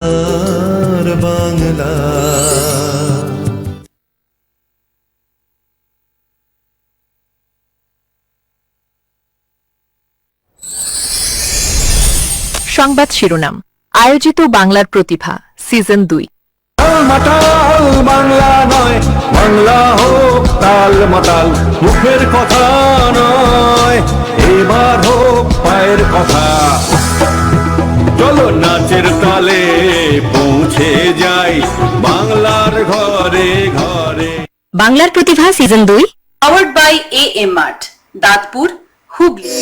আর বাংলা। সংবাদ শিরোনাম আয়োজিত বাংলার প্রতিভা সিজন 2। মাতাল বাংলা নয়, বাংলা হোক তাল মাতাল, মুখের কথা নয়, এবার হোক পায়ের কথা। চলো নাচের তালে পৌঁছে যাই বাংলার ঘরে ঘরে। বাংলার প্রতিভা season 2 powered by AM mart, Dantpur, Hooghly.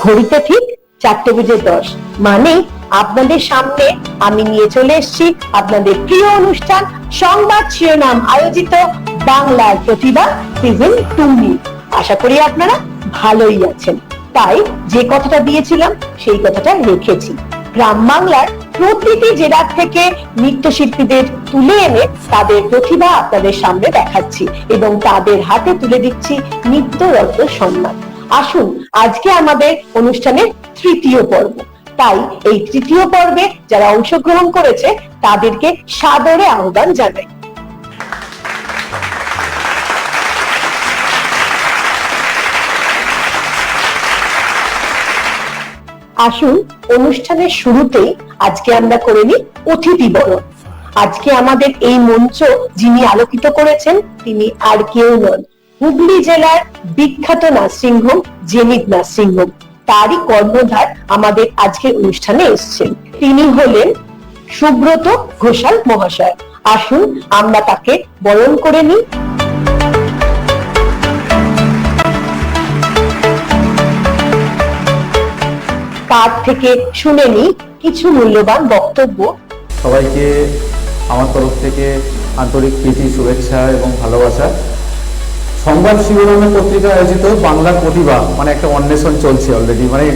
ঘড়িতে ঠিক 4:10 মানে আপনাদের সামনে আমি নিয়ে চলে এসেছি আপনাদের প্রিয় অনুষ্ঠান সংবাদ শিরোনাম আয়োজিত বাংলার প্রতিভা সিজন 2। আশা করি আপনারা ভালোই আছেন। তাই যে কথাটা দিয়েছিলাম সেই কথাটা রেখেছি। গ্রাম বাংলার প্রতিটি জেলা থেকে নৃত্যশিল্পীদের তুলে এনে তাদের প্রতিভা আপনাদের সামনে দেখাচ্ছি এবং তাদের হাতে তুলে দিচ্ছি নৃত্যরত্ন সম্মান। আসুন আজকে আমাদের অনুষ্ঠানের তৃতীয় পর্ব। তাই এই তৃতীয় পর্বে যারা অংশগ্রহণ করেছে তাদেরকে সাদরে আহ্বান জানাই। আসুন অনুষ্ঠানের শুরুতেই আজকে আমরা করে নিই অতিথি বরণ। আজকে আমাদের এই মঞ্চ যিনি আলোকিত করেছেন তিনি আর কেউ নন, হুগলি জেলার বিখ্যাত nursing home zenith nursing home. তারই কর্ণধার আমাদের আজকের অনুষ্ঠানে এসেছেন। তিনি হলেন সুব্রত ঘোষাল মহাশয়। আসুন আমরা তাকে বরণ করে নিই। তার থেকে শুনে নিই কিছু মূল্যবান বক্তব্য। সবাইকে আমার তরফ থেকে আন্তরিক প্রীতি, শুভেচ্ছা এবং ভালোবাসা। সংবাদ শিরোনামে পত্রিকা আয়োজিত বাংলার প্রতিভা মানে একটা অন্বেষণ চলছে অলরেডি। মানে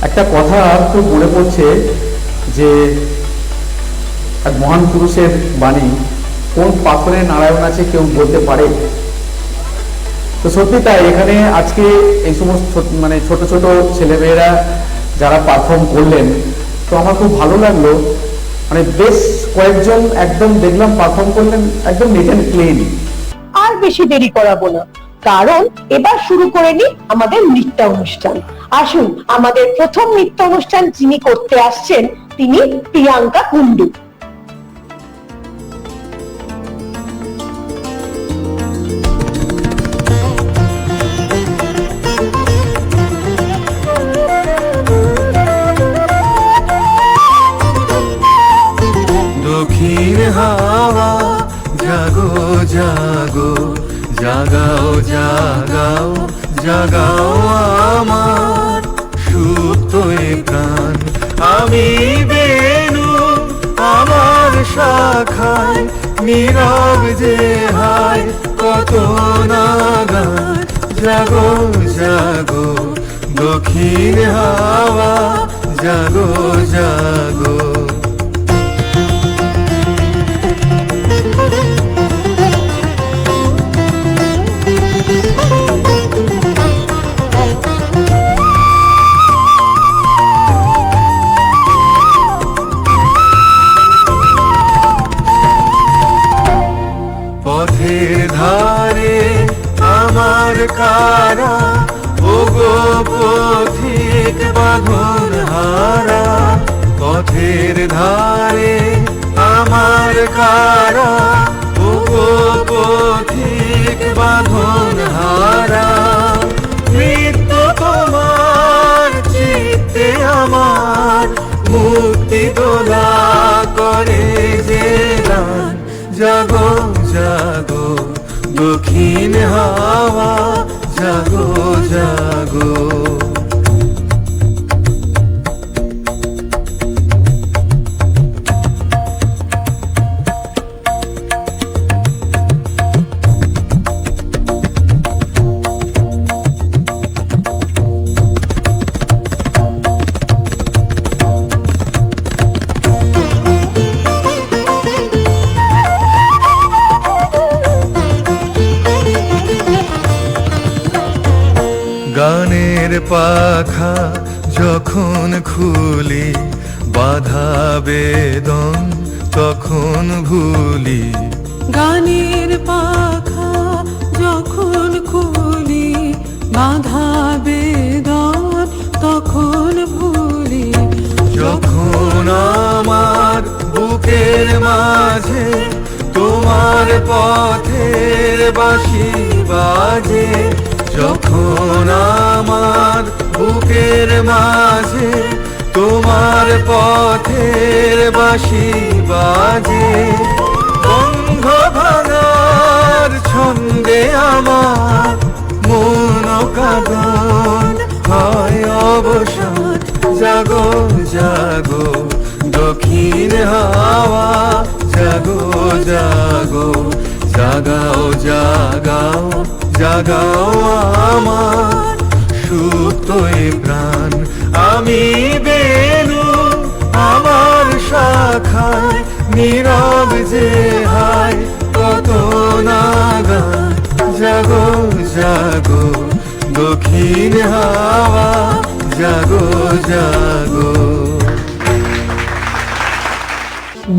একটা কথা খুব মনে পড়ছে যে এক মহান পুরুষের বাণী, কোন পাথরে নারায়ণ আছে কেউ বলতে পারে। তো সত্যি তাই, এখানে আজকে এই সমস্ত মানে ছোট ছোট ছেলেমেয়েরা যারা পারফর্ম করলেন, তো আমার খুব ভালো লাগলো। মানে বেশ কয়েকজন একদম দেখলাম পারফর্ম করলেন একদম নিট অ্যান্ড ক্লিন। আর বেশি দেরি করাবো না, কারণ এবার শুরু করে নি আমাদের নৃত্য অনুষ্ঠান। আসুন আমাদের প্রথম নৃত্য অনুষ্ঠান যিনি করতে আসছেন তিনি প্রিয়াঙ্কা কুন্ডু। দক্ষিণ হাওয়া জাগো জাগো, জাগাও জাগাও জাগাও আমার সুপ্ত এ প্রাণ। আমি বেনু আমার শাখায় নীরব যে হায় কত নাগান। জাগো জাগো দক্ষিণ হাওয়া জাগো জাগো। পথের ধারে আমার কারা, ওগো পথিক বাঁধন হারা। পথের ধারে আমার কারা, ওগো পথিক বাঁধন হারা। মৃত্য তোমার চিত্তে আমার মুক্তি দোলা করে যে গান। জাগো জাগো দক্ষিণ হাওয়া জাগো জাগো। গানের পাখা যখন খুলি বাধা বেদন তখন ভুলি, গানের পাখা যখন খুলি, বাধা বেদন তখন ভুলি। যখন আমার বুকের মাঝে তোমার পথের বাঁশি বাজে, যখন আমার বুকের মাঝে তোমার পথের বাঁশি বাজে, বন্ধ ভাঙার ছন্দে আমার মন কাঁদন হয় অবসান। জাগো জাগো দক্ষিণ হাওয়া, জাগো জাগো জাগাও জাগাও জাগাও আমার সুপ্ত এ প্রাণ। আমি বেনু আমার শাখায় নীরব যে হায় কত নাগান। জাগো জাগো দক্ষিণ হাওয়া, জাগো জাগো।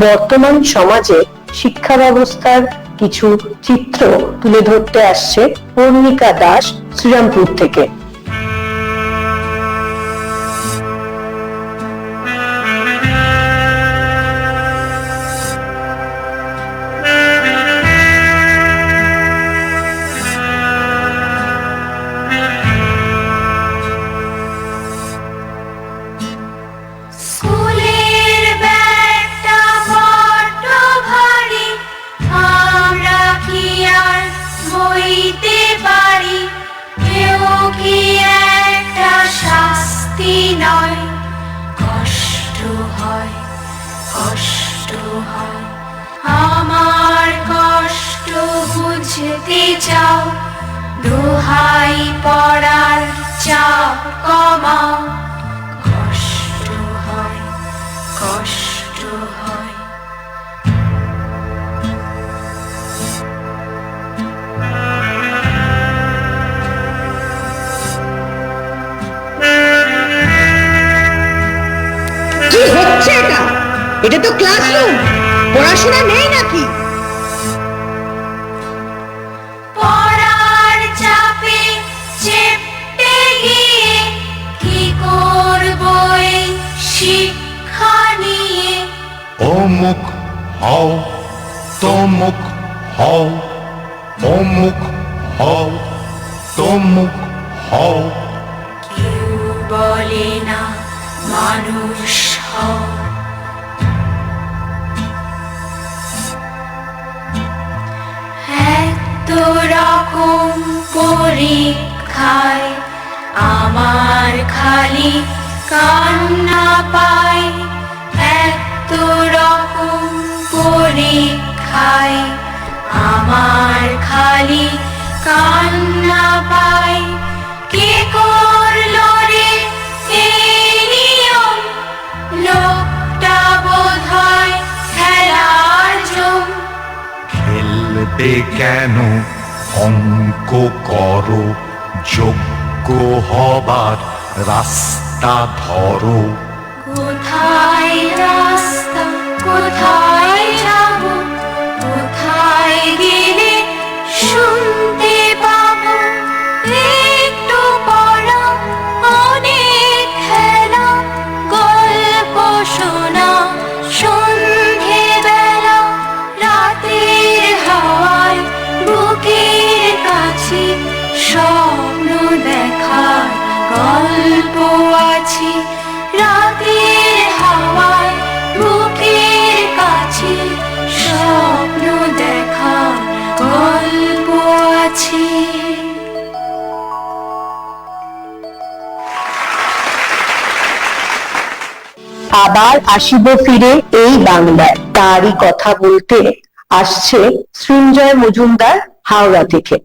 বর্তমান সমাজে শিক্ষা ব্যবস্থার কিছু চিত্র তুলে ধরতে আসছে পূর্ণিকা দাস শ্রীরামপুর থেকে। স্কুলের ব্যাগটা বড্ড ভারী, আমরা কি আর বইতে পারি? কেউ কি একটা শাস্তি নয়? কষ্ট হয়, কষ্ট হয়, আমার কষ্ট বুঝতে চাও? দোহাই পড়ার চাপ কমাও। কষ্ট হয়, কষ্ট হয়। কি হচ্ছে এটা? এটা তো ক্লাসরুম, পড়াশোনা নেই নাকি? পড়ার চাপে চেপে গিয়ে কি করবো এই শিক্ষা নিয়ে? অমুক হও তমুক হও, অমুক হও তমুক হও। কেউ বলে না মানুষ হও। এত রকম পরীক্ষায় আমার খালি কান্না পায়। এত রকম পরীক্ষায় আমার খালি কান্না পায়। কে করলো রে এই নিয়ম? লোকটা বোধহয় খেলার জম। খেলবে কেন? অঙ্ক করো, যোগ্য হবার রাস্তা ধরো। কোথায় রাস্তা, কোথায় যাব, কোথায় গেলে শুনতে পাবো? একটু পড়া, অনেক খেলা, গল্প শোনা সন্ধেবেলা, রাতের হাওয়ায় বুকের কাছে স্বপ্ন দেখার গল্প আছে। রাতের হাওয়ায় বুকের কাছে স্বপ্ন দেখার গল্প আছে। আবার আসিব ফিরে এই বাংলায়, তারই কথা বলতে আসছে সৃঞ্জয় মজুমদার হাওড়া থেকে।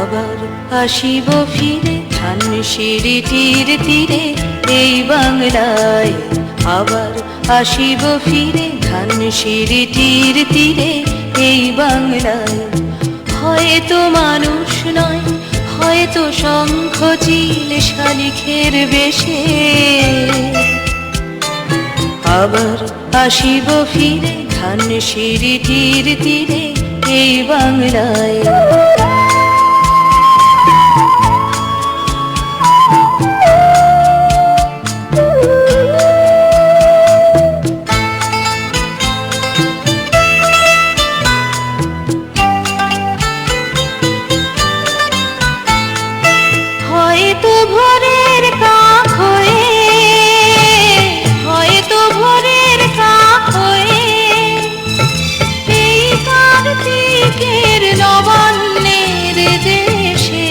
আবার আসিব ফিরে ধানসিঁড়িটির তীরে এই বাংলায় আবার আসিব ফিরে ধানসিঁড়িটির তীরে এই বাংলায় হয়তো মানুষ নয় হয়তো শঙ্খ চিল শালিখের বেশে আবার আসিব ফিরে ধানসিঁড়িটির তীরে এই বাংলায় হয়তো ভোরের কাক হয়ে হয়তো ভোরের কাক হয়ে এই কার্তিকের নবান্নের দেশে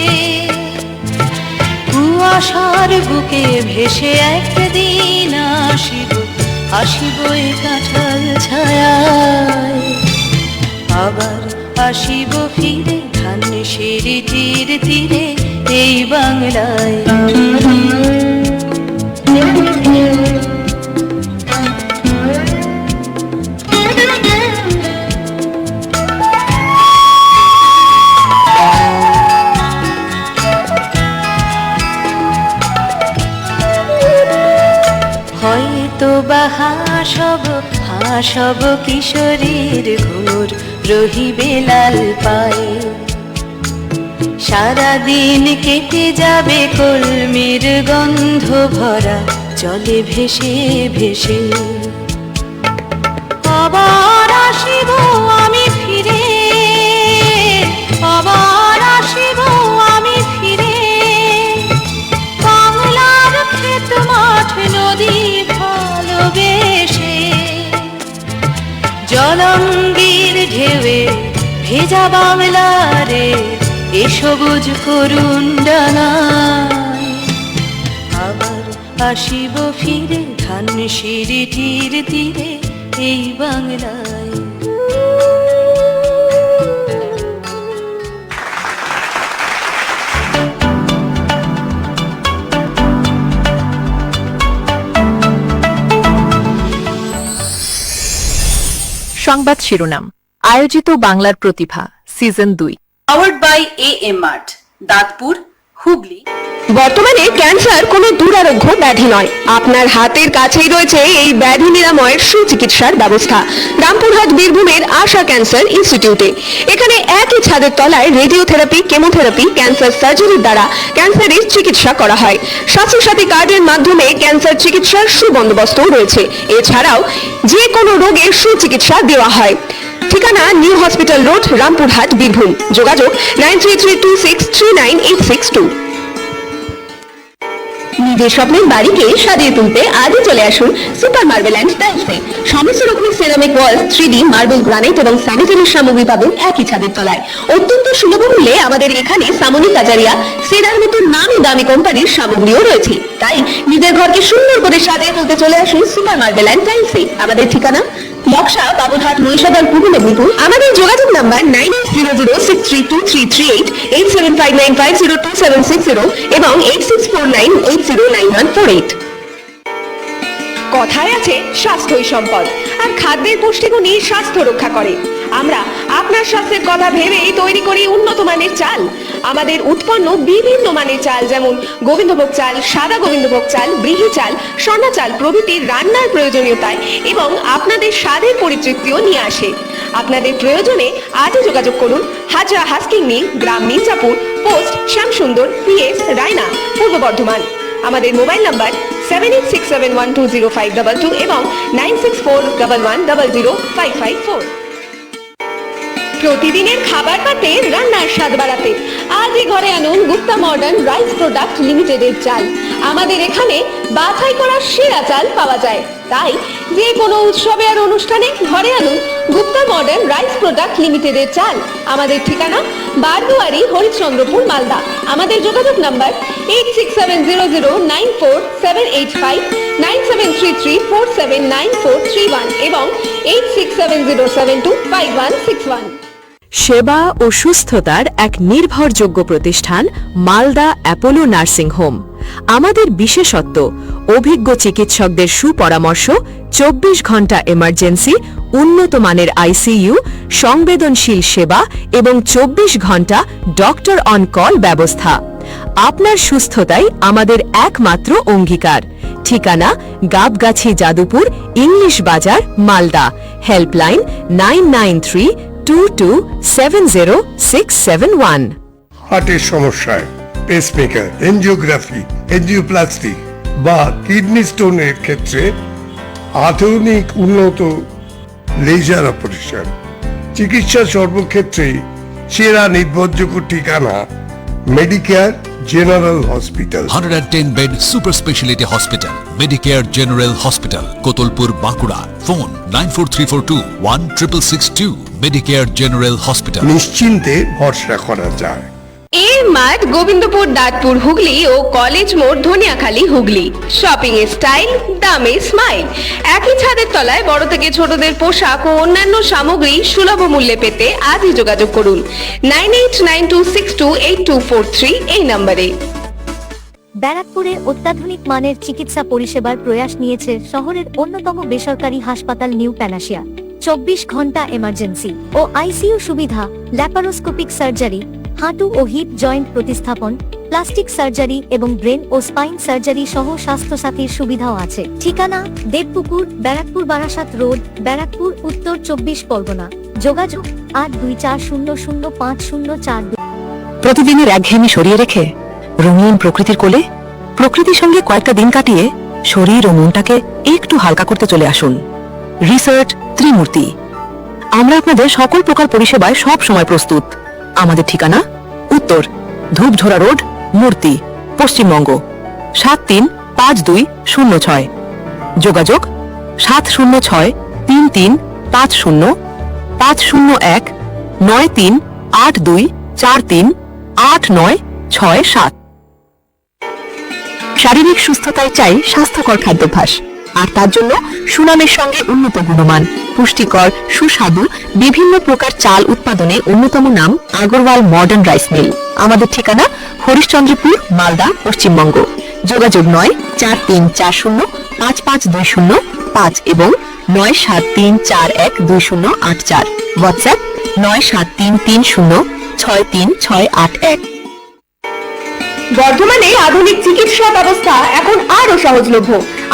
কুয়াশার বুকে ভেসে একদিন আসিব আসিব এই কাঁঠাল ছায়ায় আবার আসিব ফিরে ধানসিঁড়িটির তীরে এই বাংলায় হয়তো বা হাসব কিশোরীর ঘোর রহিবে লাল পায়ে সারাদিন কেটে যাবে কলমির গন্ধ ভরা জলে ভেসে ভেসে আবার আসিব আমি ফিরে আবার আসিব আমি ফিরে বাংলার ক্ষেত মাঠ নদী ভালোবেসে জলঙ্গির ঢেউয়ে ভেজা বাংলারে এ সবুজ করুণ ডানায় আবার আসিব ফিরে ধানসিঁড়িটির তীরে এই বাংলায় সংবাদ শিরোনাম আয়োজিত বাংলার প্রতিভা season 2 Powered by AM Mart, Dantpur, Hooghly. বর্তমানে ক্যান্সার কোনো দুরারোগ্য ব্যাধি নয়। আপনার হাতের কাছেই রয়েছে এই ব্যাধি নিরাময়ের সুচিকিৎসার ব্যবস্থা রামপুরহাট বীরভূমের আশা ক্যান্সার ইনস্টিটিউটে। এখানে একই ছাদের তলায় রেডিওথেরাপি, কেমোথেরাপি, ক্যান্সার সার্জারির দ্বারা ক্যান্সারের চিকিৎসা করা হয়। স্বাস্থ্যসাথী কার্ডের মাধ্যমে ক্যান্সার চিকিৎসার সুবন্দোবস্ত রয়েছে। এছাড়াও যে কোনো রোগের সুচিকিৎসা দেওয়া হয়। ঠিকানা new hospital road, Rampurhat, Birbhum. যোগাযোগ 9332639862। নিজের স্বপ্নের বাড়িকে সাজিয়ে তুলতে আজই চলে আসুন সুপার মার্বেল অ্যান্ড টাইলসে। সমস্ত রকমের ceramic walls, 3D marble, granite এবং স্যানিটারি সামগ্রী পাবেন একই ছাদের তলায়। অত্যন্ত সুলভ মূল্যে আমাদের এখানে সামনি কাজারিয়া, সেরার মতো নামি দামি কোম্পানির সামগ্রীও রয়েছে। তাই নিজের ঘরকে সুন্দর করে সাজিয়ে তুলতে চলে আসুন সুপার মার্বেল অ্যান্ড টাইলসে। আমাদের ঠিকানা বক্সা, বাবুরহাট, মহিষাদল, পূর্ব মেদিনীপুর। আমাদের যোগাযোগ নাম্বার 9800632338, 8759502760 এবং 8649809148। কথায় আছে স্বাস্থ্যই সম্পদ, আর খাদ্যের পুষ্টিগুণই স্বাস্থ্য রক্ষা করে। আমরা আপনার স্বাস্থ্যের কথা ভেবেই তৈরি করি উন্নত মানের চাল। আমাদের উৎপন্ন বিভিন্ন মানের চাল, যেমন গোবিন্দভোগ চাল, সাদা গোবিন্দভোগ চাল, ব্রিহি চাল, স্বর্ণা চাল প্রভৃতি রান্নার প্রয়োজনীয়তায় এবং আপনাদের স্বাদের পরিতৃপ্তিও নিয়ে আসে। আপনাদের প্রয়োজনে আজই যোগাযোগ করুন হাজরা হাস্কিং মিল, গ্রাম মির্জাপুর, পোস্ট শ্যামসুন্দর, PS রায়না, পূর্ব বর্ধমান। আমাদের মোবাইল নাম্বার 7867120522 এবং 9641100554। প্রতিদিনের খাবার পাতে রান্নার স্বাদ বাড়াতে আজই ঘরে আনুন গুপ্তা মডার্ন রাইস প্রোডাক্ট লিমিটেডের চাল। আমাদের এখানে বাছাই করা সেরা চাল পাওয়া যায়। তাই যে কোনো উৎসবে আর অনুষ্ঠানে ঘরে আনুন গুপ্তা মডার্ন রাইস প্রোডাক্ট লিমিটেডের চাল। আমাদের ঠিকানা বারদুয়ারি, হরিশ্চন্দ্রপুর, মালদা। আমাদের যোগাযোগ নাম্বার 8670947855, 9733479431 এবং 8670725161। সেবা ও সুস্থতার এক নির্ভরযোগ্য প্রতিষ্ঠান মালদা অ্যাপোলো নার্সিং হোম। আমাদের বিশেষত্ব অভিজ্ঞ চিকিৎসকদের সুপরামর্শ, 24 ঘন্টা এমার্জেন্সি, উন্নত মানের আইসিইউ, সংবেদনশীল সেবা এবং 24 ঘন্টা ডক্টর অন কল ব্যবস্থা। আপনার সুস্থতাই আমাদের একমাত্র অঙ্গীকার। ঠিকানা গাবগাছি যাদুপুর, ইংলিশ বাজার, মালদা। হেল্পলাইন 9932270671। হার্টের সমস্যায় পেসমেকার, এনজিওগ্রাফি, এনজিওপ্লাস্টি বা কিডনি স্টোনের ক্ষেত্রে আধুনিক উন্নত লেজার অপারেশন। চিকিৎসা সর্বক্ষেত্রে সেরা নির্ভরযোগ্য ঠিকানা Medicare general hospital. 110 bed super speciality hospital, Medicare general hospital, Kotulpur, Bankura. Phone 9434216662। Medicare general hospital. নিশ্চিন্তে ভরসা করা যায়। এর মাঠ গোবিন্দপুর, দাঁতপুর, হুগলি ও কলেজ মোড়, ধনিয়াখালী, হুগলি। শপিং এর স্টাইল, দামে স্মাইল। একই ছাদের তলায় বড় থেকে ছোটদের পোশাক ও অন্যান্য সামগ্রী সুলভ মূল্যে পেতে আজই যোগাযোগ করুন 9892628243 এই নম্বরে। ব্যারাকপুরে অত্যাধুনিক মানের চিকিৎসা পরিষেবার প্রয়াস নিয়েছে শহরের অন্যতম বেসরকারি হাসপাতাল নিউ প্যানাসিয়া। 24 ঘন্টা এমার্জেন্সি ও আইসিইউ সুবিধা, ল্যাপারোস্কোপিক সার্জারি, হাঁটু ও হিপ জয়েন্ট প্রতিস্থাপন, প্লাস্টিক সার্জারি এবং ব্রেন ও স্পাইন সার্জারি সহ স্বাস্থ্যসাথীর সুবিধাও আছে। ঠিকানা দেবপুকুর, ব্যারাকপুর, বারাসাত রোড, ব্যারাকপুর, উত্তর 24 পরগনা। যোগাযোগ 8240050042। প্রতিদিনের একঘেয়েমি সরিয়ে রেখে রঙিন প্রকৃতির কোলে প্রকৃতির সঙ্গে কয়েকটা দিন কাটিয়ে শরীর ও মনটাকে একটু হালকা করতে চলে আসুন রিসর্ট ত্রিমূর্তি। আমরা আপনাদের সকল প্রকার পরিষেবায় সব সময় প্রস্তুত। আমাদের ঠিকানা উত্তর ধূপঝোড়া রোড, মূর্তি, পশ্চিমবঙ্গ 735206। যোগাযোগ 70633505019382438967। শারীরিক সুস্থতায় চাই স্বাস্থ্যকর খাদ্যাভ্যাস, আর তার জন্য সুনামের সঙ্গে উন্নত গুণমান, পুষ্টিকর, সুস্বাদু বিভিন্ন প্রকার চাল উৎপাদনে অন্যতম নাম আগরওয়াল মডার্ন রাইস মিল। আমাদের ঠিকানা হরিশ্চন্দ্রপুর, মালদা, পশ্চিমবঙ্গ। যোগাযোগ 9730552005 এবং 97341208 হোয়াটসঅ্যাপ 9733063681। বর্ধমানে আধুনিক চিকিৎসা ব্যবস্থা এখন আরো সহজলভ্য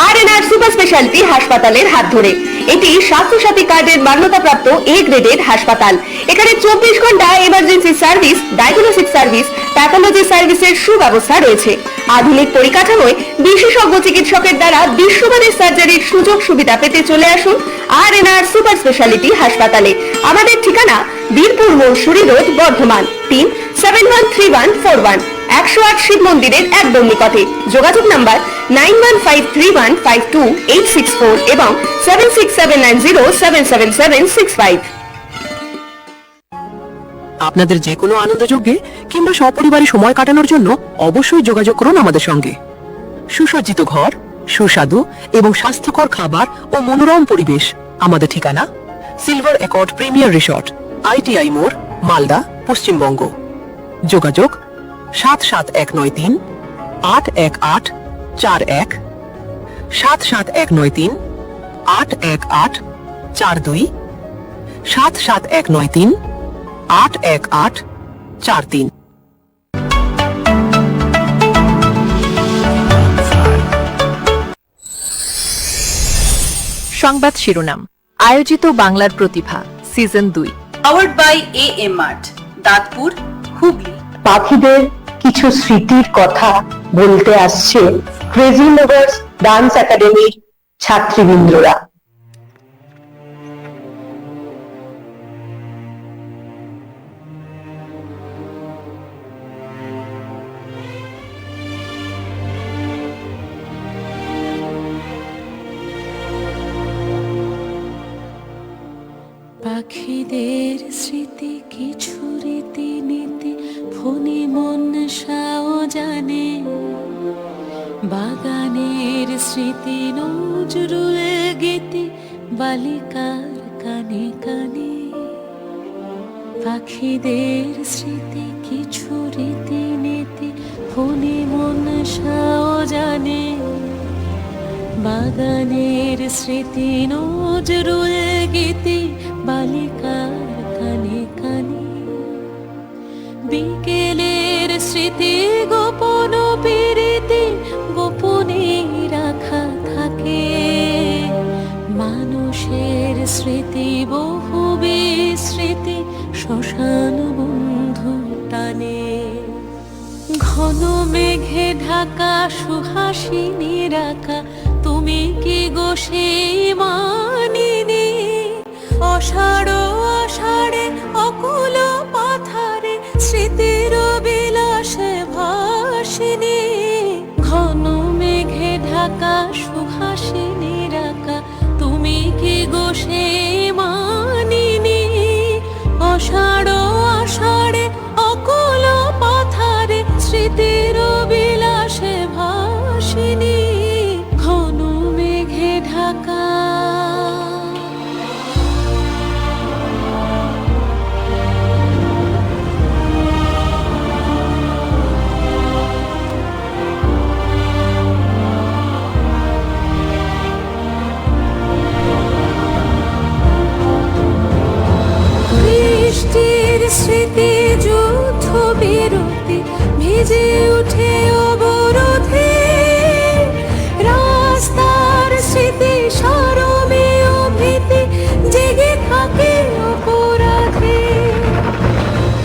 আর.এন.আর সুপার স্পেশালিটি হাসপাতালের হাত ধরে। এটি স্বাস্থ্যসাথী কার্ডের মান্যতাপ্রাপ্ত এ গ্রেডের হাসপাতাল। এখানে 24 ঘন্টা emergency service, diagnostic service, pathology সার্ভিসের সুব্যবস্থা রয়েছে। আধুনিক পরিকাঠামোয় বিশেষজ্ঞ চিকিৎসকের দ্বারা বিশ্বমানের সার্জারির সুযোগ সুবিধা পেতে চলে আসুন আর.এন.আর সুপার স্পেশালিটি হাসপাতালে। আমাদের ঠিকানা বীরপুর মনসুরি রোড, বর্ধমান। 3713141, 108 শিব মন্দিরের একদম নিকটে। যোগাযোগ নাম্বার 9153152864 এবং 7679077765। আপনাদের যে কোনো আনন্দযজ্ঞে কিংবা সপরিবারে সময় কাটানোর জন্য অবশ্যই যোগাযোগ করুন আমাদের সঙ্গে। সুসজ্জিত ঘর, সুস্বাদু এবং স্বাস্থ্যকর খাবার ও মনোরম পরিবেশ। আমাদের ঠিকানা silver accord premier resort, ITI মোড়, মালদা, পশ্চিমবঙ্গ। যোগাযোগ 771938184, 77193818442, 77193818443। সংবাদ শিরোনাম। আয়োজিত বাংলার প্রতিভা season 2। Powered by AM mart, Dantpur, Hooghly. পাখিদের কিছু স্মৃতির কথা বলতে আসছে ক্রেজি লাভার্স ডান্স একাডেমির ছাত্রীবৃন্দরা। পাখিদের স্মৃতি কিছু রীতি নীতি ফণি মনসাও জানে, বাগানের স্মৃতি নজরুলের গীতি বালিকার কানে কানে। পাখিদের স্মৃতি কিছু রীতিনীতি ফোনে মন সাও জানে, বাগানের স্মৃতি নজরুল গীতি বালিকার কানে কানে, বিকেলের স্মৃতি গোপন প্রীতি গোপনে রাখা থাকে, মানুষের স্মৃতি বহু বিস্মৃতি শ্মশান বন্ধু টানে। ঘন মেঘে ঢাকা সুহাসিনী রাখা, তুমি কি গো সেই মানিনী? অষাঢ় আষাঢ়ে অকুল পাথারে স্মৃতির বিলাসে ভাসিনী। ঘন মেঘে ঢাকা সুহাসিনী রাখা, তুমি কি গো সেই মানিনী? অষাঢ় আষাঢ়ে অকুল পাথারে স্মৃতির বিলাসে ভাসিনী, ঘন মেঘে ঢাকা। বৃষ্টির স্মৃতি যুদ্ধ বিরতি ভিজে উঠে অবরোধে, রাস্তার স্মৃতি সারমেয় ভীতি জেগে থাকে অপরাধে।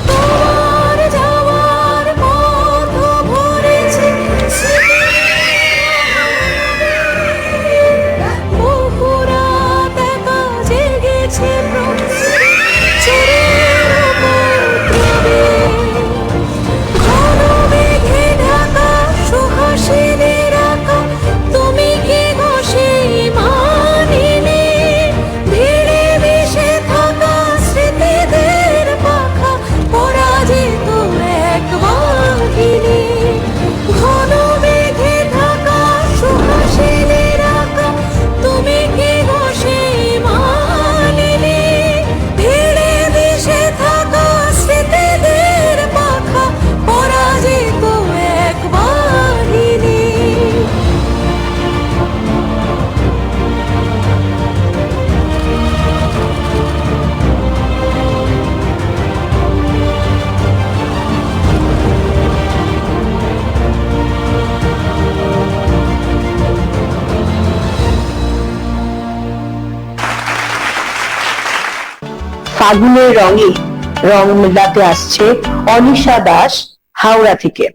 তোমার যাওয়ার পথ ভরেছে বহু রাত একা জেগেছে ফাগুনের রঙে রং মেলাতে আসছে অনিশা দাস হাওড়া থেকে।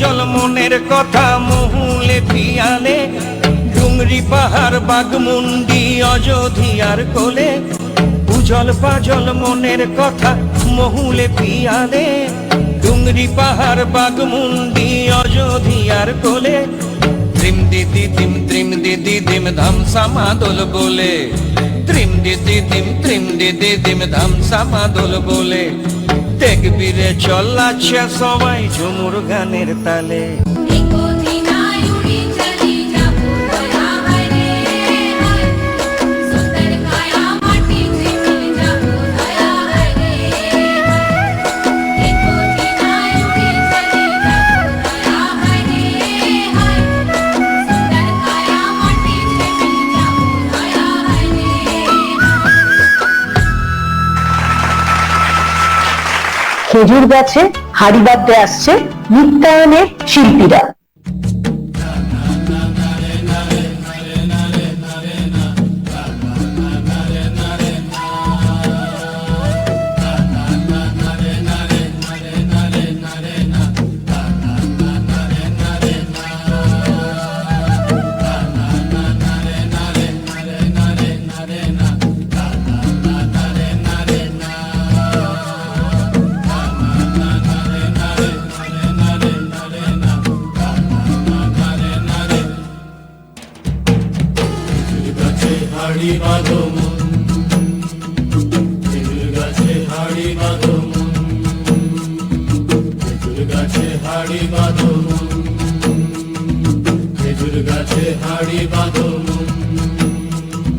জল মনের কথা মহুলে পিয়ালে ঝুম টুংরি পাহাড় বাগমুন্ডি অযোধিয়ার কোলে উজল পাজল মনের কথা মহুলে পিয়ালে টুংরি পাহাড় বাগমুন্ডি অযোধিয়ার কোলে ত্রিম দিদি দিম ধাম সামাদল বলে ত্রিম দিদি দিম ধাম সামাদল বলে দেখবিরে চলাচ্ছে সবাই ঝুমুর গানের তালে খেজুর গাছে হাড়ি বাঁধতে আসছে নিত্যায়নের শিল্পীরা।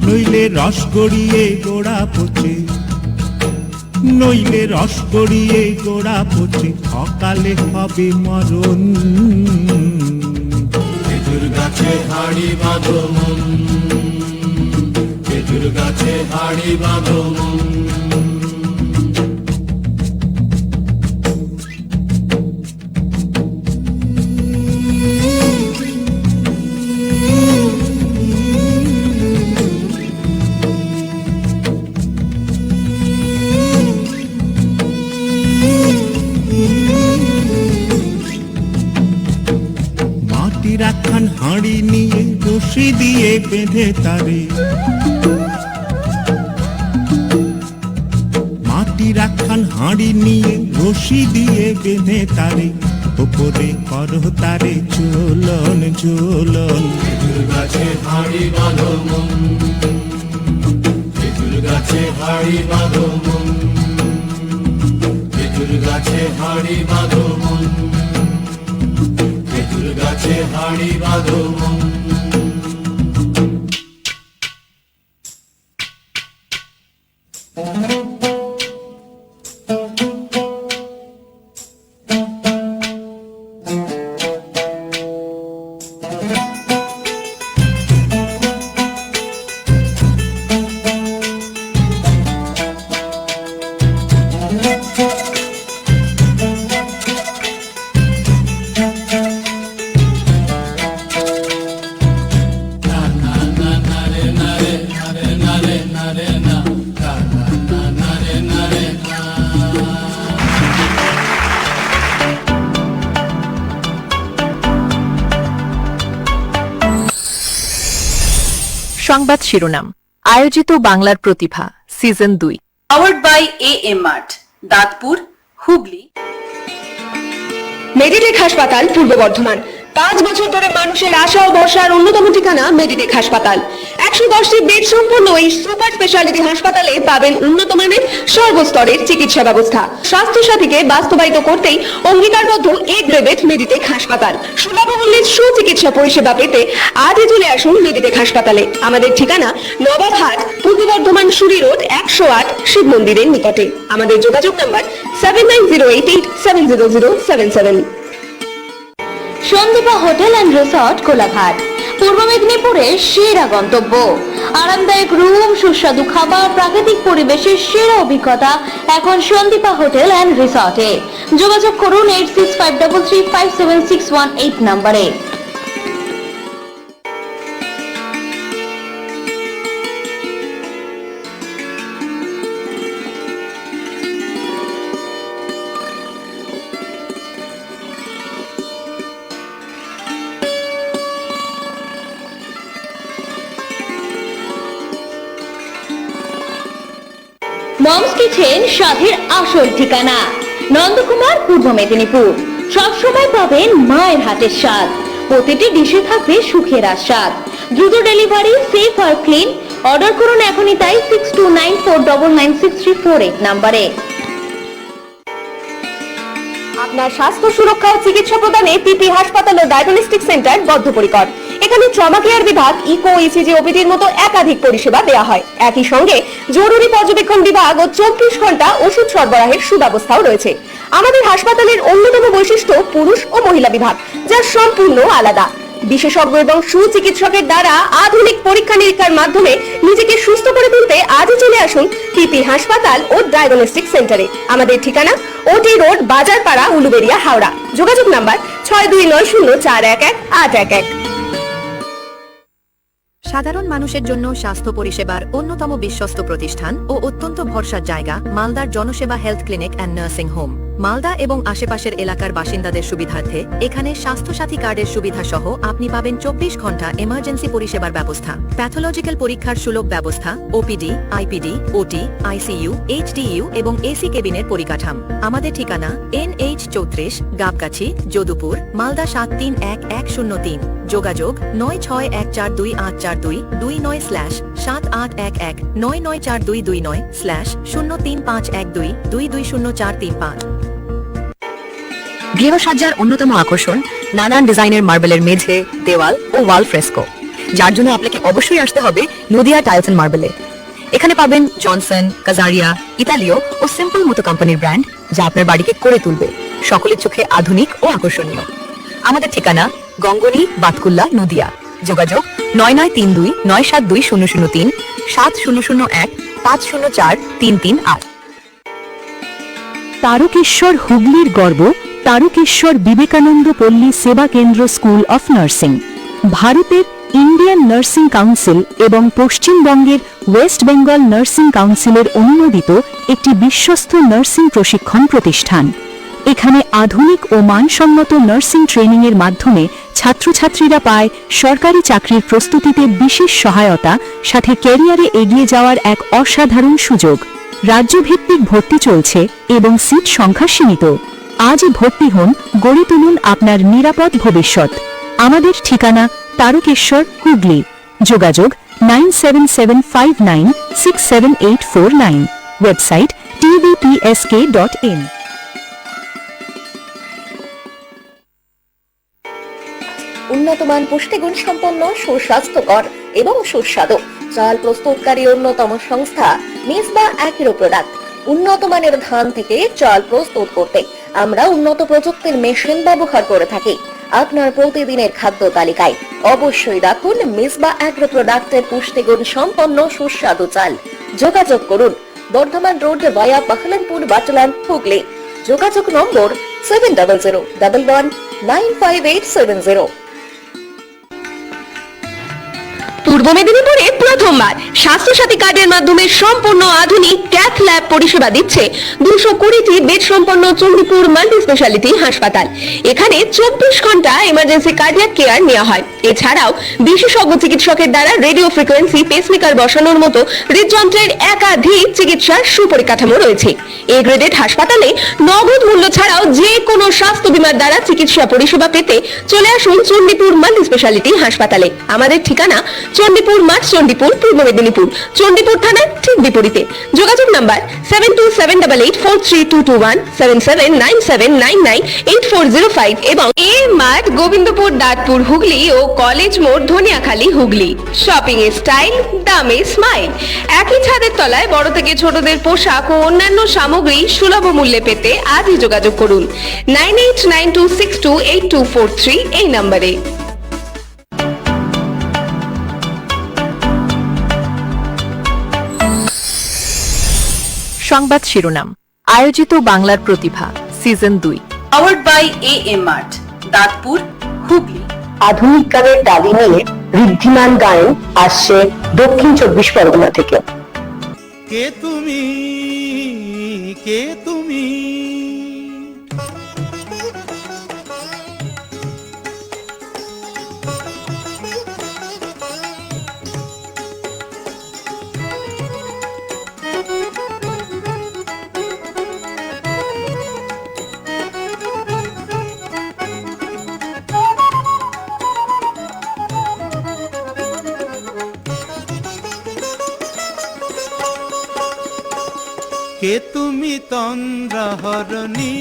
নইলে রস গড়িয়ে গোড়া পচে নইলে রস গড়িয়ে গোড়া পচে অকালে হবে মরণ খেজুর গাছে হাড়ি বাঁধো মন খেজুর গাছে হাড়ি বাঁধো মন রাখান হাঁড়ি নিয়ে রশি দিয়ে বেঁধে তারে মাটি রাখান হাঁড়ি নিয়ে রশি দিয়ে বেঁধে তারে উপরে করো তারে ঝোলন ঝোলন খেজুর গাছে হাঁড়ি বাঁধো মন খেজুর গাছে হাঁড়ি বাঁধো মন খেজুর গাছে হাঁড়ি বাঁধো মন খেজুর গাছে হাঁড়ি বাঁধো মন সংবাদ শিরোনাম আয়োজিত বাংলার প্রতিভা season 2 powered by AM mart Dantpur Hooghly. Meditech হাসপাতাল পূর্ব বর্ধমান 5 বছর ধরে মানুষের আশা ও ভরসার অন্যতম ঠিকানা মেডিটেক হাসপাতাল। 110টি বেড সম্পন্ন এই সুপার স্পেশালিটি হাসপাতালে পাবেন উন্নত মানের সর্বস্তরের চিকিৎসা ব্যবস্থা। স্বাস্থ্য সাথীকে বাস্তবায়িত করতেই অঙ্গীকারবদ্ধ এ গ্রেডেড মেডিটেক হাসপাতাল। সুলভ মূল্যে সুচিকিৎসা পরিষেবা পেতে আজই চলে আসুন মেডিটেক হাসপাতালে। আমাদের ঠিকানা নবাবহাট পূর্ব বর্ধমান সুরি রোড 108 শিব মন্দিরের নিকটে। আমাদের যোগাযোগ number 7908870077। Sandipa hotel and resort Kolaghat পূর্ব মেদিনীপুরের সেরা গন্তব্য। আরামদায়ক রুম, সুস্বাদু খাবার, প্রাকৃতিক পরিবেশের সেরা অভিজ্ঞতা এখন সন্দীপা হোটেল অ্যান্ড রিসর্টে। যোগাযোগ করুন 8653357618 নম্বরে। মমস কিচেন স্বাদের আসল ঠিকানা, নন্দকুমার, পূর্ব মেদিনীপুর। সবসময় পাবেন মায়ের হাতের স্বাদ, প্রতিটি ডিশে থাকবে সুখের আস্বাদ। দ্রুত ডেলিভারি, সেফ আর ক্লিন। অর্ডার করুন এখনই তাই 6294996348 নাম্বারে। আপনার স্বাস্থ্য সুরক্ষা ও চিকিৎসা প্রদানে পিপি হাসপাতাল ও ডায়াগনস্টিক সেন্টার বদ্ধপরিকর। এখানে ট্রমা কেয়ার বিভাগ, ইকো, ইসিজি, ওপিডির মতো একাধিক পরিষেবা দেওয়া হয়। একই সঙ্গে জরুরি পর্যবেক্ষণ বিভাগ ও 24 ঘন্টা ওষুধ সরবরাহের সুব্যবস্থাও রয়েছে। আমাদের হাসপাতালের অন্যতম বৈশিষ্ট্য পুরুষ ও মহিলা বিভাগ, যা সম্পূর্ণ আলাদা। বিশেষজ্ঞ এবং সুচিকিৎসকের দ্বারা আধুনিক পরীক্ষা নিরীক্ষার মাধ্যমে নিজেকে সুস্থ করে তুলতে আজই চলে আসুন পিপি হাসপাতাল ও ডায়াগনস্টিক সেন্টারে। আমাদের ঠিকানা ওটি রোড, বাজারপাড়া, উলুবেড়িয়া, হাওড়া। যোগাযোগ নাম্বার 6290411811। সাধারণ মানুষের জন্য স্বাস্থ্য পরিষেবার অন্যতম বিশ্বস্ত প্রতিষ্ঠান ও অত্যন্ত ভরসার জায়গা মালদার Janseba health clinic and nursing home. Malda এবং আশেপাশের এলাকার বাসিন্দাদের সুবিধার্থে এখানে স্বাস্থ্যসাথী কার্ডের সুবিধা সহ আপনি পাবেন 24 ঘন্টা এমার্জেন্সি পরিষেবার ব্যবস্থা, প্যাথোলজিক্যাল পরীক্ষার সুলভ ব্যবস্থা, ওপিডি, আইপিডি, ওটি, আইসিইউ, এইচডিইউ এবং এসি কেবিনের পরিকাঠাম। আমাদের ঠিকানা NH 34, গাবগাছি, যদুপুর, মালদা 731103। যোগাযোগ 9614298229/994229/03512220435। গৃহসজ্জার অন্যতম আকর্ষণ নানান ডিজাইনের মার্বেলের মেঝে, দেওয়াল ও ওয়াল ফ্রেস্কো, যার জন্য আপনাকে অবশ্যই আসতে হবে নদিয়া টাইলস এন্ড মার্বেলে। এখানে পাবেন জনসন, কাজারিয়া, ইতালিও ও সিম্পল মতো কোম্পানির ব্র্যান্ড, যা আপনার বাড়িকে করে তুলবে সকলের চোখে আধুনিক ও আকর্ষণীয়। আমাদের ঠিকানা গঙ্গনি, বাতকুল্লা, নদিয়া। যোগাযোগ 9932972003 7001 504 338। তারকেশ্বর হুগলির গর্ব তারকেশ্বর বিবেকানন্দ পল্লী সেবা কেন্দ্র স্কুল অফ নার্সিং। ভারতের ইন্ডিয়ান নার্সিং কাউন্সিল এবং পশ্চিমবঙ্গের ওয়েস্ট বেঙ্গল নার্সিং কাউন্সিলের অনুমোদিত একটি বিশ্বস্ত নার্সিং প্রশিক্ষণ প্রতিষ্ঠান। এখানে আধুনিক ও মানসম্মত নার্সিং ট্রেনিং এর মাধ্যমে ছাত্রছাত্রীরা পায় সরকারি চাকরির প্রস্তুতিতে বিশেষ সহায়তা, সাথে ক্যারিয়ারে এগিয়ে যাওয়ার এক অসাধারণ সুযোগ। রাজ্যভিত্তিক ভর্তি চলছে এবং সিট সংখ্যা সীমিত। আজই ভর্তি হন, গড়ে তুলুন আপনার নিরাপদ ভবিষ্যৎ। আমাদের ঠিকানা তারকেশ্বর, হুগলি। যোগাযোগ 9775967849। Website tvpsk.in। উন্নতমান পুষ্টিগুণ সম্পন্ন, সুস্বাস্থ্যকর এবং সুস্বাদু চাল প্রস্তুতকারী অন্যতম সংস্থা মিসবা অ্যাগ্রো প্রোডাক্ট। উন্নত মানের ধান থেকে চাল প্রস্তুত করতে আমরা উন্নত প্রযুক্তির মেশিন ব্যবহার করে থাকি। আপনার প্রতিদিনের খাদ্য তালিকায় অবশ্যই রাখুন মিসবা অ্যাগ্রো প্রোডাক্টের পুষ্টিগুণ সম্পন্ন সুস্বাদু চাল। যোগাযোগ করুন বর্ধমান রোড ভায়া বাহলানপুর, বাটলান, হুগলি। যোগাযোগ নম্বর 7001119580। পূর্ব মেদিনীপুরে প্রথমবার স্বাস্থ্যসাথী কার্ডের মাধ্যমে সম্পূর্ণ আধুনিক ক্যাথ ল্যাব পরিষেবা দিচ্ছে 220টি বেড সম্পন্ন চণ্ডীপুর মাল্টি স্পেশালিটি হাসপাতাল। এখানে 24 ঘন্টা এমার্জেন্সি কার্ডিয়াক কেয়ার নেওয়া হয়। এছাড়াও বিশেষজ্ঞ চিকিৎসকের দ্বারা রেডিও ফ্রিকোয়েন্সি পেসমেকার বসানোর মতো হৃদযন্ত্রের একাধিক চিকিৎসার সুপরিকাঠামো রয়েছে। এ গ্রেডেড হাসপাতালে নগদ মূল্য ছাড়াও যে কোনো স্বাস্থ্য বীমার দ্বারা চিকিৎসা পরিষেবা পেতে চলে আসুন চণ্ডীপুর মাল্টি স্পেশালিটি হাসপাতালে। আমাদের ঠিকানা চণ্ডীপুর মাঠ, চণ্ডীপুর, পূর্ব মেদিনীপুর। চণ্ডীপুর থানার ঠিক বিপরীতে। যোগাযোগ নাম্বার 7278843221 7797998405 এবং এ মাঠ, গোবিন্দপুর, দাঁতপুর, হুগলি ও কলেজ মোড়, ধনিয়াখালী, হুগলি। শপিং স্টাইল, দামে স্মাইল। একই ছাদের তলায় বড় থেকে ছোটদের পোশাক ও অন্যান্য সামগ্রী সুলভ মূল্যে পেতে আজই যোগাযোগ করুন 9892628243 এই নম্বরে। সংবাদ শিরোনাম। আয়োজিত বাংলার প্রতিভা season 2। Powered by AM mart, Dantpur, Hooghly. আধুনিক গানের দাবি নিয়ে ঋদ্ধিমান গায়ন আসছে দক্ষিণ 24 পরগনা থেকে। কে তুমি, কে তুমি, কে তুমি তন্দ্রাহরণী,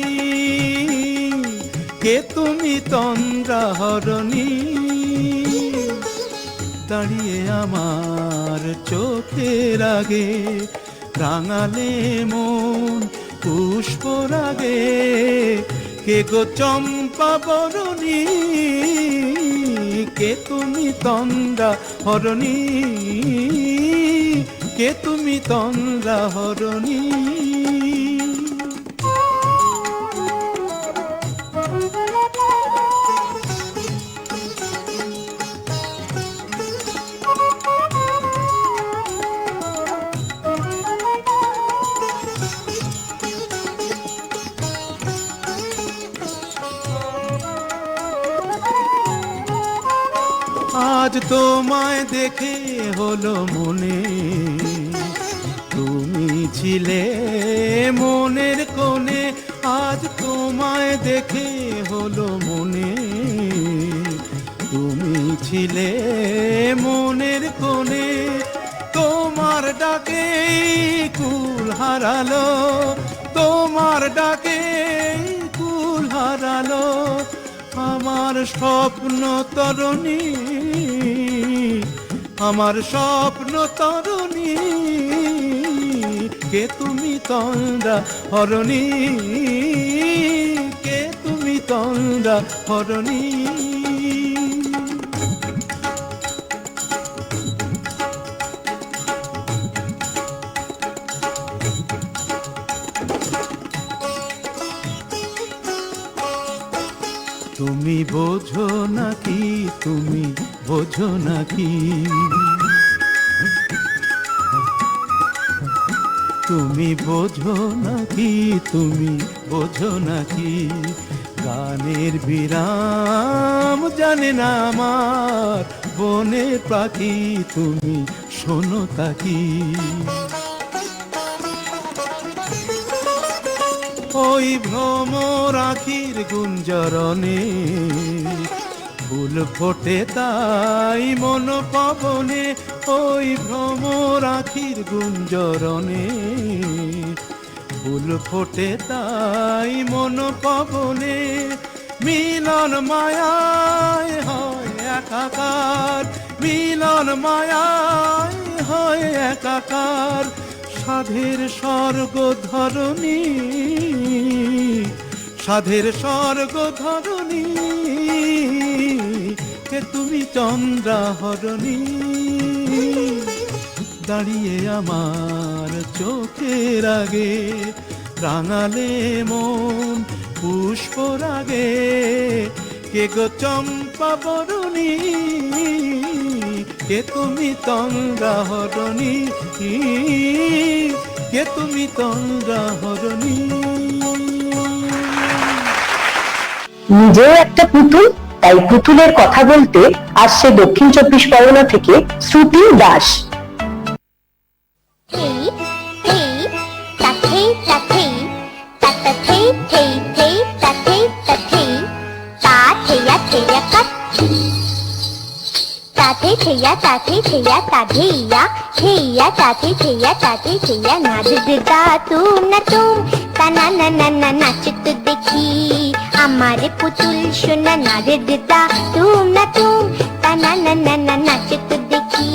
কে তুমি তন্দ্রাহরণী, দাঁড়িয়ে আমার চোখের আগে রাঙালে মন পুষ্পরাগে, কে গো চম্পা বরণী, কে তুমি তন্দ্রাহরণী, কে তুমি তন্দ্রাহরণী। আজ তোমায় দেখে হলো মনে, তুমি ছিলে মনের কোণে, আজ তোমায় দেখে হলো মনে, তুমি ছিলে মনের কোণে, তোমার ডাকে কুল হারালো, তোমার ডাকে কুল হারালো আমার স্বপ্ন তরুণী, আমার স্বপ্ন তরুণী, কে তুমি তন্দ্রাহরণী, কে তুমি তন্দ্রাহরণী। তুমি বোঝো নাকি, তুমি বোঝো নাকি, তুমি বোঝো নাকি, তুমি বোঝো নাকি, গানের বিরাম জানে না আমার বনের পাখি, তুমি শোনো তাকি। ওই ভ্রমর আখির গুঞ্জরণে ফুল ফোটে তাই মন পবনে, ওই ভ্রমর আখির গুঞ্জরণে ফুল ফোটে তাই মন পবনে, মিলন মায়ায় হয় একাকার, মিলন মায়ায় হয় একাকার, সাধের স্বর্গ ধরণী, সাধের স্বর্গ ধরণী, কে তুমি চন্দ্রাহরণী, দাঁড়িয়ে আমার চোখের আগে রাঙালে মন পুষ্পরাগে, কে গো চম্পা বরণী, কে তুমি তন্দ্রাহরণী, কে তুমি তন্দ্রাহরণী। নিজেও একটা পুতুল, তাই পুতুলের কথা বলতে আসছে দক্ষিণ 24 পরগনা থেকে শ্রুতি দাস। তাতে থেয়া তাতে থেয়া তাধেয়া থেয়া তাতে থেয়া তাতে থেয়া নাচ দিদা তুম না তুম তানা না না না নাচ তো দেখি আমার পুতুল সোনা নাচ দিদা তুম না তুম তানা না না না নাচ তো দেখি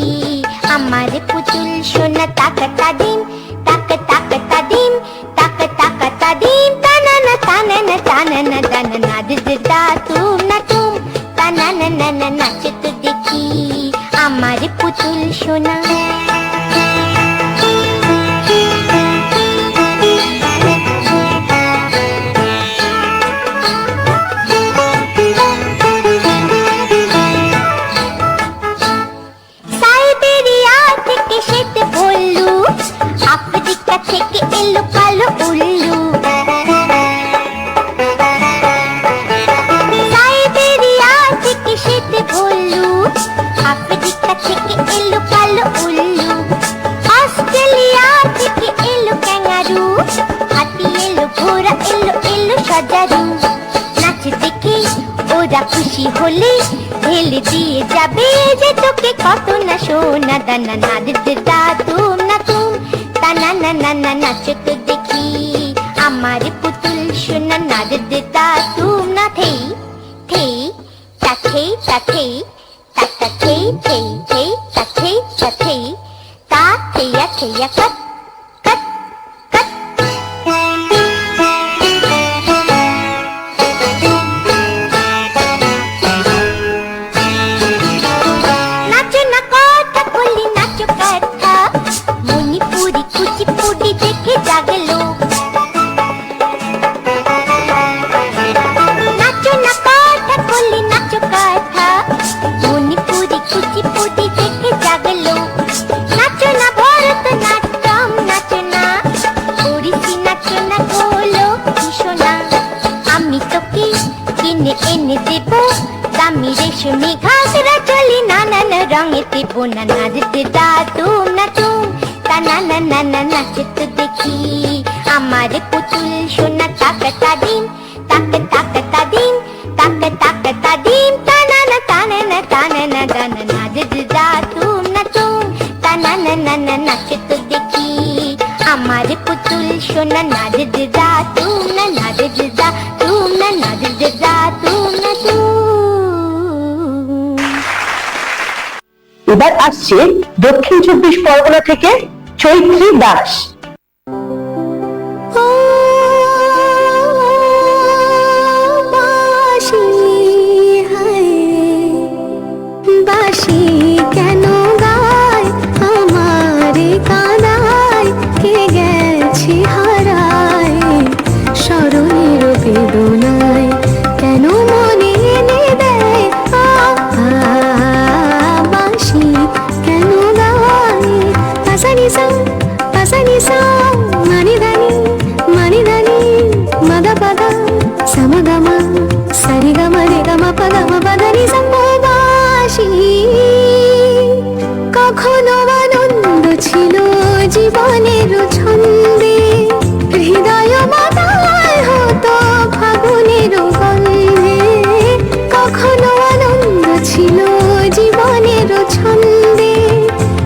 আমার পুতুল সোনা তাকা তাদিম তাকা তাকা তাদিম তাকা তাকা তাদিম তানা না তানা না তানা না তানা নাচ দিদা তুম না তুম তানা না না না নাচ তো দেখি আমার পুতুল সোনা। সাইবেরিয়া থেকে শীত ভল্লু, আফ্রিকা থেকে এলো কালো উল্লু। সাইবেরিয়া থেকে শীত ভল্লু, আফ্রিকা থেকে এলো কালো উল্লু। অস্ট্রেলিয়া থেকে এলো ক্যাঙ্গারু, হাতি এলো ঘোড়া এলো এলো সজারু। নাচ দেখে ওরা খুশি হলে ঢেলে দিয়ে যাবে যে তোকে কত না সোনা দানা। নাচ দা তুম না তুম তানা না না না নাচ তো দেখি আমার পুতুল সোনা নাচ দেতা তুম না থেই থেই তা থেই তা থেই তা তা থেই থেই থেই তা থেই তা থেই তা থেইয়া থেইয়া কাট কাট কাট। নাচো না কথা বলি নাচো কথা মণিপুরি কুচিপুড়ি দেখে জাগলো। নাচো না কথা বলি নাচো কথা মণিপুরি কুচিপুড়ি দেখে জাগলো। নাচো না ভরতনাট্যম নাচো না ওড়িশি নাচো না গোলো কিশোনা। আমি তোকে কিনে এনে দেব দামি রেশমি ঘাগরা চলি নানান রঙে দেব না। নাচতে দাদুম না তুম তা না না না না নাচে তো দেখি আমার পুতুল সোনা তাকতা দিন তাক তাকতা দিন তাক তাকতা দিন তা না না তা না না তা না না তা না নাচতে দাদুম না তুম তা না না না না নাচে তো দেখি আমার পুতুল সোনা নাচতে দাদুম না নাচতে দাদুম না নাচতে দাদুম না তুম। এবার আসছে দক্ষিণ 24 পরগনা থেকে চৈত্রী দাস। বাঁশি হায় বাঁশি কেন গায় আমার কানায় কে গেছে হারায় স্মরণের বেদনায় কেন মনে এনে দেয় বাঁশি কেন গায় পাসানি সা মানি ধানি মদা পদা সমগমা সরি গম রে গম পদম পদনি বাঁশি কখনো আনন্দ ছিল জীবনের ছন্দে হৃদয় মাতায় হতো ফাগুনের গন্ধে। কখনো আনন্দ ছিল জীবনের ছন্দে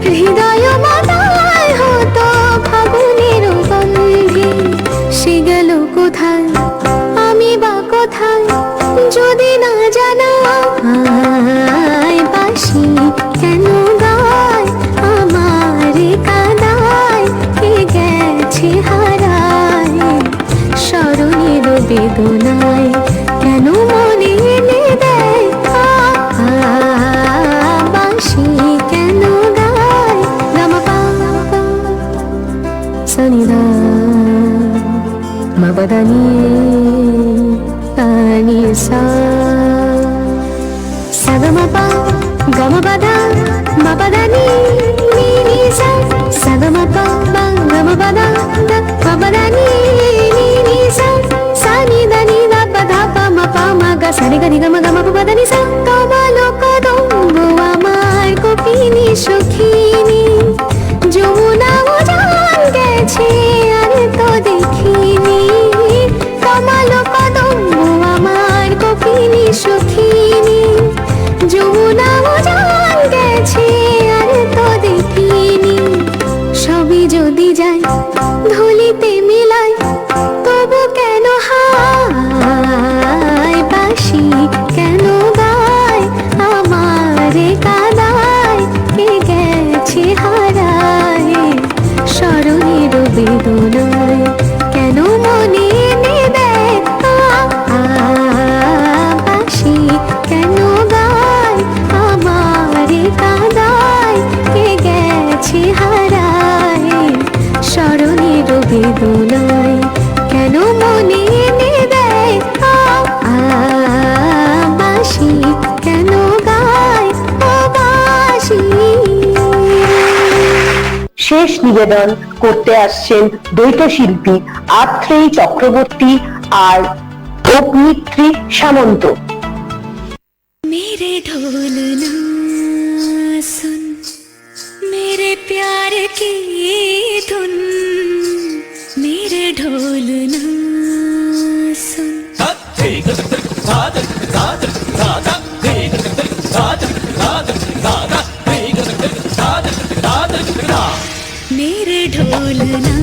হৃদয় মাতায় হতো ফাগুনের গন্ধে। সে গেল কোথায় আমি বা কোথায় যদি না জানা বাঁশি কেন গায় আমার কাদায় কে গেছে হারায় স্মরণের বেদনায় কেন মনে এনে দেয় বাঁশি কেন গায় গামপা সনিদা মবদানি তানি সা সগমপা গমপদা মপদানি নি সা সগমপা গমপদা মপদানি নি সা সানি দানি দা পদা পম পম গ সরি গনি গম গম পদানি সা কমলো কদম্ব আমার কপিনি সখিনী যমুনা উজান গেছে আর তো দেখিনি। কমলো কদম্ব আমার কপিনি সখিনী যমুনা উজান গেছে আর তো দেখিনি। সবই যদি যায় ধুলিতে মিলায় তবু কেন হায় বাঁশি কেন গায় আমার কাদায় কে গেছে হারায় স্মরণের বেদনায় কেন মনে এনে দেয় বাঁশি কেন গায় আমার কাদায় কে গেছে হারায় স্মরণের বেদনায় কেন মনে এনে দেয় বাঁশি কেন গায় বাঁশি। শেষ নিবেদন করতে আসছেন দ্বৈত শিল্পী আত্রেয়ী চক্রবর্তী আর অগ্নিত্রী সামন্ত। मेरे ढोल ना सुन मेरे प्यार की धुन मेरे ढोल ना सुन मेरे ढोल ना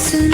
सुन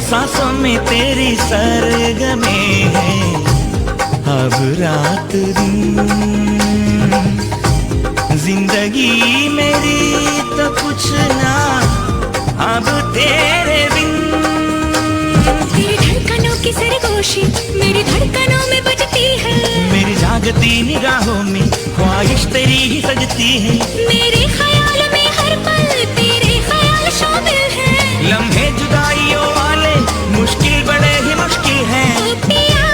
सांसों में तेरी सरगमे है अब रात दिन जिंदगी मेरी तो कुछ ना अब तेरे बिन तेरी धड़कनों की सरगोशी मेरी धड़कनों में बजती है मेरी जागती निगाहों में ख्वाहिश तेरी ही सजती है मेरे ख्याल में हर पल तेरे ख्याल शामिल है लम्हे जुदाइयों वाले मुश्किल बड़े ही मुश्किल हैं ओ पिया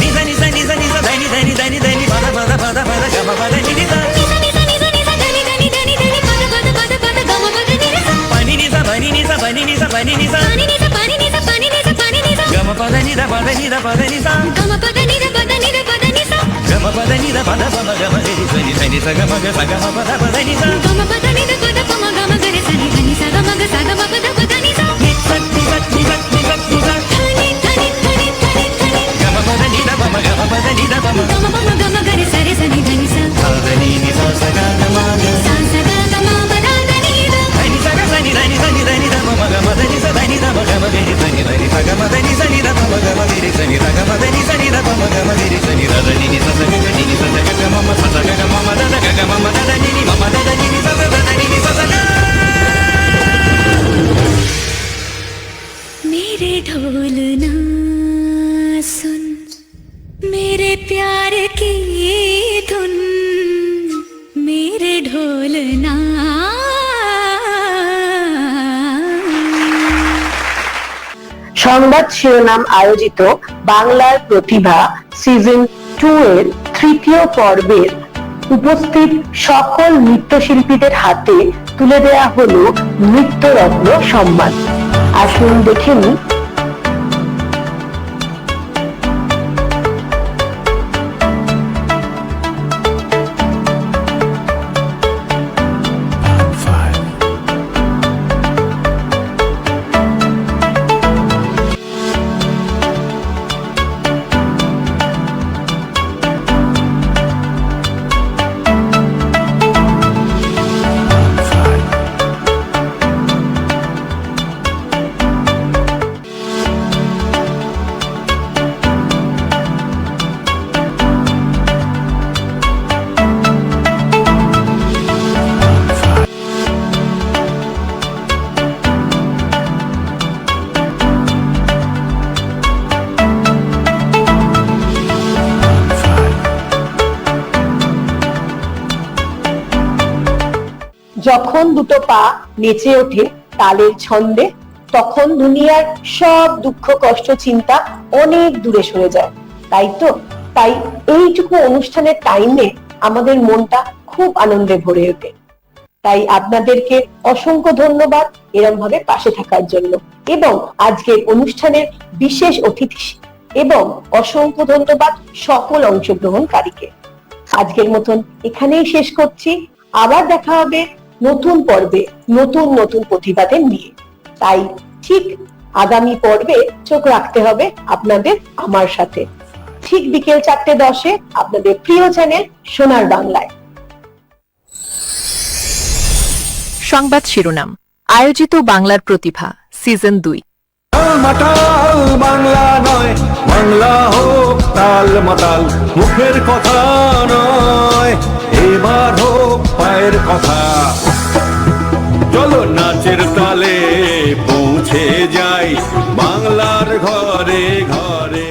निजा निजा निजा निजा धनी धनी धनी धनी पदा पदा पदा पदा गमा पदा निजा निजा निजा निजा निजा धनी धनी धनी धनी पद पद पद पद गम पद निजा पानी निजा पानी निजा पानी निजा पानी निजा पानी निजा पानी निजा पानी निजा पानी निजा गमा पदा निजा पदा निजा पदा निजा गम पद निजा पद निजा पद निजा गमा पदा निजा पदा पदा गमा निजा निजा निजा गमा गमा गमा पदा पदा निजा गम पद निजा पद पम गम गरे सनि धनि सा गम ग सा गम पद पद निजा निजा निजा निजा निजा निजा धनि धनि धनि धनि धनि गमा पदा निजा पम गमा पदा निजा पम गम पम गम गरे सरे सनि धनि सा धनी निजा सा गमा सा सा गम पद धनि दा धनी सा धनी धनी धनी धनी गमा गमा धनी सा धनी दा गमा गरे धनी धनी सा गमा धनी सा निजा पम गमा गरे सनि दा गमा धनी सा निजा पम गमा गरे सनि दा धनी निजा सा गनि निजा सा गमा मम सा सा गमा मम दा दा गमा मम दा धनी नि मम दा धनी निजा सा धनी निजा सा मेरे ढोलना सुन मेरे प्यार की धुन मेरे ढोलना সংবাদ শিরোনাম আয়োজিত বাংলার প্রতিভা সিজন 2 এর তৃতীয় পর্বের উপস্থিত সকল নৃত্যশিল্পীদের হাতে তুলে দেয়া হলো নৃত্যরত্ন সম্মান। আসুন দেখে নিই যখন দুটো পা নেচে ওঠে তালের ছন্দে তখন দুনিয়ার সব দুঃখ কষ্ট চিন্তা অনেক দূরে সরে যায়, তাই তো? তাই এইটুকু অনুষ্ঠানের টাইমে আমাদের মনটা খুব আনন্দে ভরে ওঠে। তাই আপনাদেরকে অসংখ্য ধন্যবাদ এরকম ভাবে পাশে থাকার জন্য এবং আজকের অনুষ্ঠানের বিশেষ অতিথি এবং অসংখ্য ধন্যবাদ সকল অংশগ্রহণকারীকে। আজকের মতন এখানেই শেষ করছি, আবার দেখা হবে নতুন পর্বে নতুন নতুন প্রতিভাদের নিয়ে। তাই ঠিক আগামী পর্বে চোখ রাখতে হবে আপনাদের আমার সাথে, ঠিক বিকেল 4:10 আপনাদের প্রিয় চ্যানেল সোনার বাংলায়। সংবাদ শিরোনাম আয়োজিত বাংলার প্রতিভা সিজন 2। মাতাল বাংলা নয়, বাংলা হোক তাল মাতাল, মুখের কথা নয়, এবার হোক পায়ের কথা। চলো নাচের তালে পৌঁছে যাই বাংলার ঘরে ঘরে।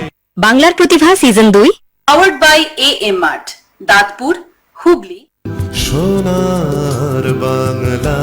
বাংলার প্রতিভা season 2 powered by AM Mart, Dantpur, Hooghly. সোনার বাংলা।